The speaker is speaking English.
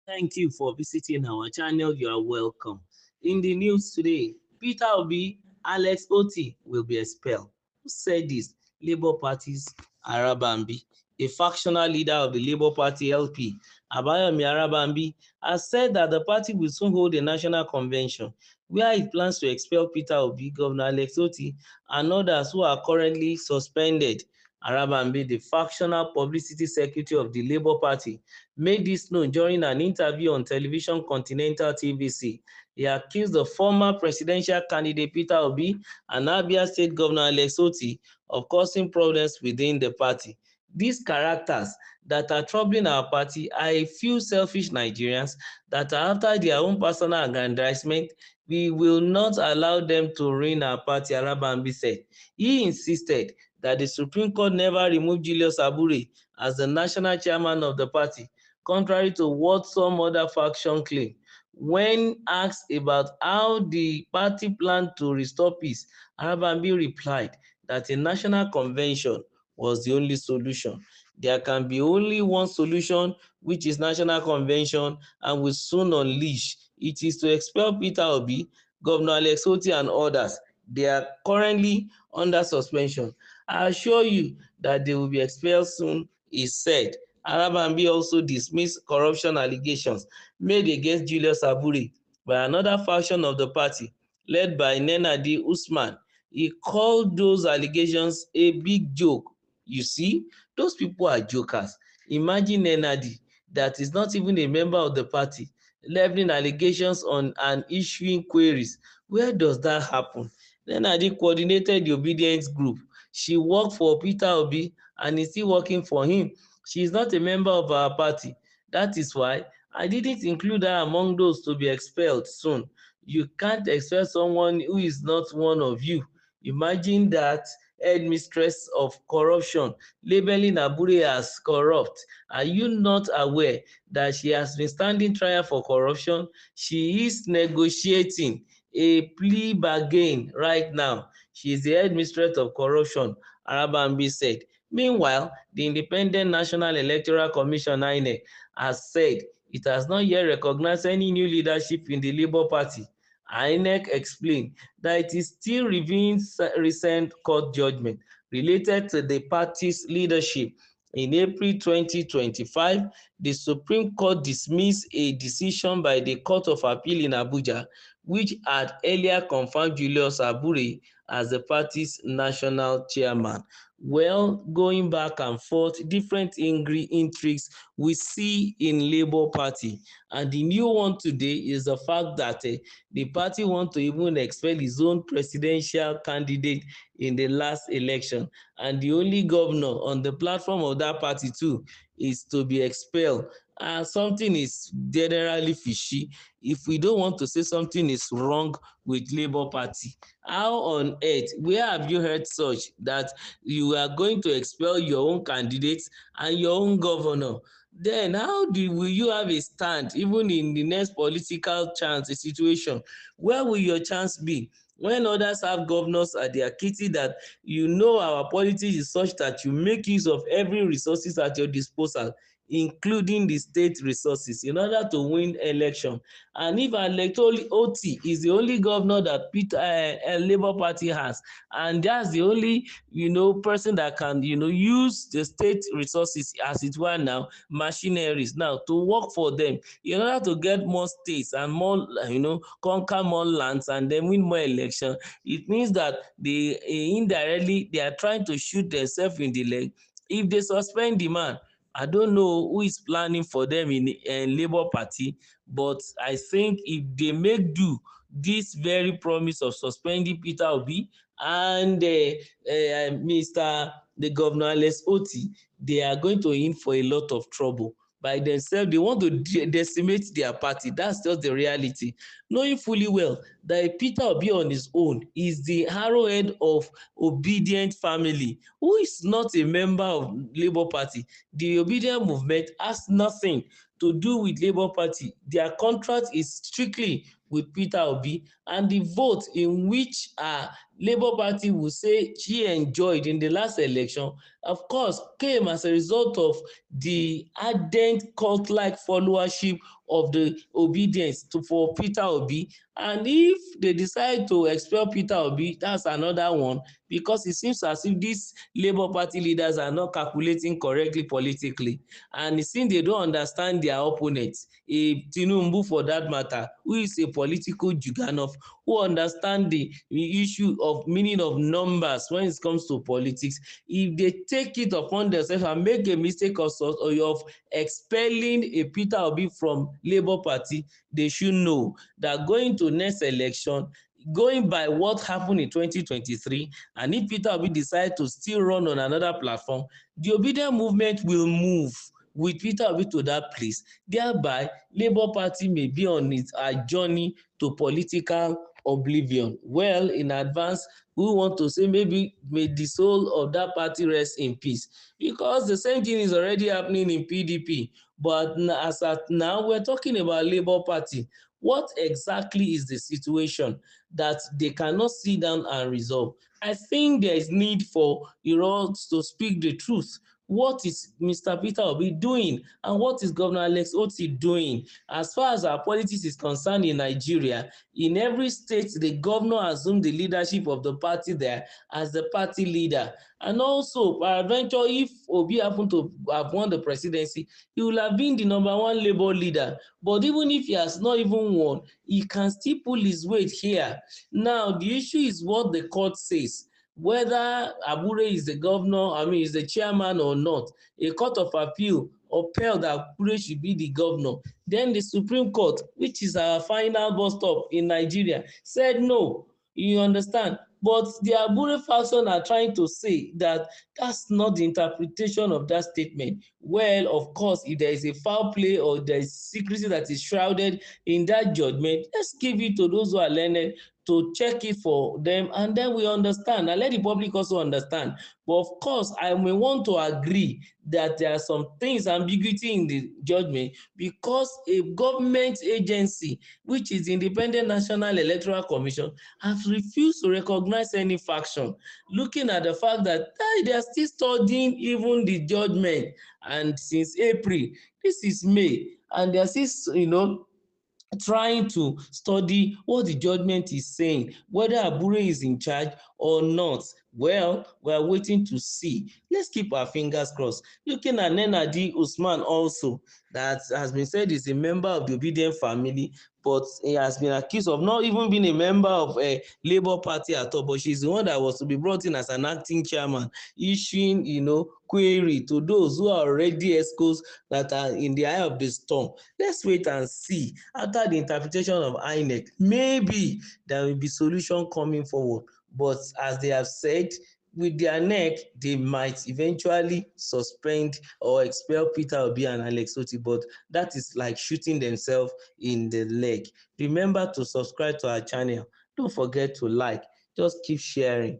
Thank you for visiting our channel. You are welcome. In the news today, Peter Obi, Alex Oti will be expelled. Who said this? Labour Party's Arabambi. A factional leader of the Labour Party LP, Abayomi Arabambi, has said that the party will soon hold a national convention where it plans to expel Peter Obi, Governor Alex Oti, and others who are currently suspended. Arabambi, the factional publicity secretary of the Labour Party, made this known during an interview on television Continental TVC. He accused the former presidential candidate Peter Obi and Abia State Governor Alex Oti of causing problems within the party. These characters that are troubling our party are a few selfish Nigerians that are after their own personal aggrandizement. We will not allow them to ruin our party, Arabambi said. He insisted that the Supreme Court never removed Julius Abure as the national chairman of the party, contrary to what some other faction claim. When asked about how the party planned to restore peace, Arabambi replied that a national convention was the only solution. There can be only one solution, which is national convention, and will soon unleash. It is to expel Peter Obi, Governor Alex Oti, and others. They are currently under suspension. I assure you that they will be expelled soon, he said. Arabambi also dismissed corruption allegations made against Julius Abure by another faction of the party, led by Nenadi Usman. He called those allegations a big joke. You see, those people are jokers. Imagine Nenadi, that is not even a member of the party, leveling allegations on and issuing queries. Where does that happen? Nenadi coordinated the obedience group. She worked for Peter Obi and is still working for him. She is not a member of our party. That is why I didn't include her among those to be expelled soon. You can't expel someone who is not one of you. Imagine that headmistress of corruption labeling Abure as corrupt. Are you not aware that she has been standing trial for corruption? She is negotiating a plea bargain right now. She is the headmistress of corruption, Arabambi said. Meanwhile, the Independent National Electoral Commission (INEC) has said it has not yet recognized any new leadership in the Labour Party. INEC explained that it is still reviewing recent court judgment related to the party's leadership. In April 2025, the Supreme Court dismissed a decision by the Court of Appeal in Abuja, which had earlier confirmed Julius Abure as the party's national chairman. Well, going back and forth, different intrigues we see in Labour Party. And the new one today is the fact that the party want to even expel his own presidential candidate in the last election. And the only governor on the platform of that party too is to be expelled. Something is generally fishy if we don't want to say something is wrong with Labour Party. How on earth, where have you heard such that you are going to expel your own candidates and your own governor? Then will you have a stand even in the next political chance a situation? Where will your chance be? When others have governors at their kitty that our politics is such that you make use of every resources at your disposal, including the state resources, in order to win election. And if electoral Oti is the only governor that Labour Party has, and that's the only person that can use the state resources, as it were now, machineries now, to work for them in order to get more states and more conquer more lands and then win more election. It means that they indirectly they are trying to shoot themselves in the leg. If they suspend the man, I don't know who is planning for them in Labour Party, but I think if they make do this very promise of suspending Peter Obi and Mr. the Governor Alex Oti, they are going to in for a lot of trouble by themselves. They want to decimate their party. That's just the reality, knowing fully well that Peter Obi on his own is the arrowhead of obedient family, who is not a member of Labour Party. The obedient movement has nothing to do with Labour Party. Their contract is strictly with Peter Obi, and the vote in which Labour Party will say she enjoyed in the last election, of course, came as a result of the ardent cult-like followership of the obedience for Peter Obi. And if they decide to expel Peter Obi, that's another one, because it seems as if these Labour Party leaders are not calculating correctly politically, and it seems they don't understand their opponents. Tinubu, for that matter, who is a political juggernaut, who understand the issue of meaning of numbers when it comes to politics. If they take it upon themselves and make a mistake of expelling a Peter Obi from Labour Party, they should know that going to next election, going by what happened in 2023, and if Peter Obi decide to still run on another platform, the obedient movement will move with Peter Obi to that place. Thereby, Labour Party may be on its journey to political oblivion. Well, in advance, we want to say maybe may the soul of that party rest in peace, because the same thing is already happening in PDP. But as at now, we're talking about Labour Party. What exactly is the situation that they cannot sit down and resolve? I think there is need for Iran to speak the truth. What is Mr. Peter Obi doing, and what is Governor Alex Otti doing? As far as our politics is concerned in Nigeria, in every state, the governor assumed the leadership of the party there as the party leader. And also, peradventure, if Obi happened to have won the presidency, he will have been the #1 Labour leader. But even if he has not even won, he can still pull his weight here. Now, the issue is what the court says. Whether Abure is the governor, is the chairman or not, a court of appeal upheld that Abure should be the governor. Then the Supreme Court, which is our final bus stop in Nigeria, said no. You understand? But the Abure faction are trying to say that that's not the interpretation of that statement. Well, of course, if there is a foul play or there is secrecy that is shrouded in that judgment, let's give it to those who are learned to check it for them, and then we understand, and let the public also understand. But of course, I may want to agree that there are some things, ambiguity in the judgment, because a government agency, which is the Independent National Electoral Commission, has refused to recognize any faction, looking at the fact that they are still studying even the judgment, and since April, this is May, and they are still, trying to study what the judgment is saying, whether Abure is in charge or not. Well, we are waiting to see. Let's keep our fingers crossed. Looking at Nenadi Usman also, that has been said is a member of the Obedient family, but he has been accused of not even being a member of a Labour Party at all, but she's the one that was to be brought in as an acting chairman, issuing, query to those who are already escorts that are in the eye of the storm. Let's wait and see. After the interpretation of INEC, maybe there will be solution coming forward. But as they have said, with their neck, they might eventually suspend or expel Peter Obi and Alex Otti, but that is like shooting themselves in the leg. Remember to subscribe to our channel. Don't forget to like. Just keep sharing.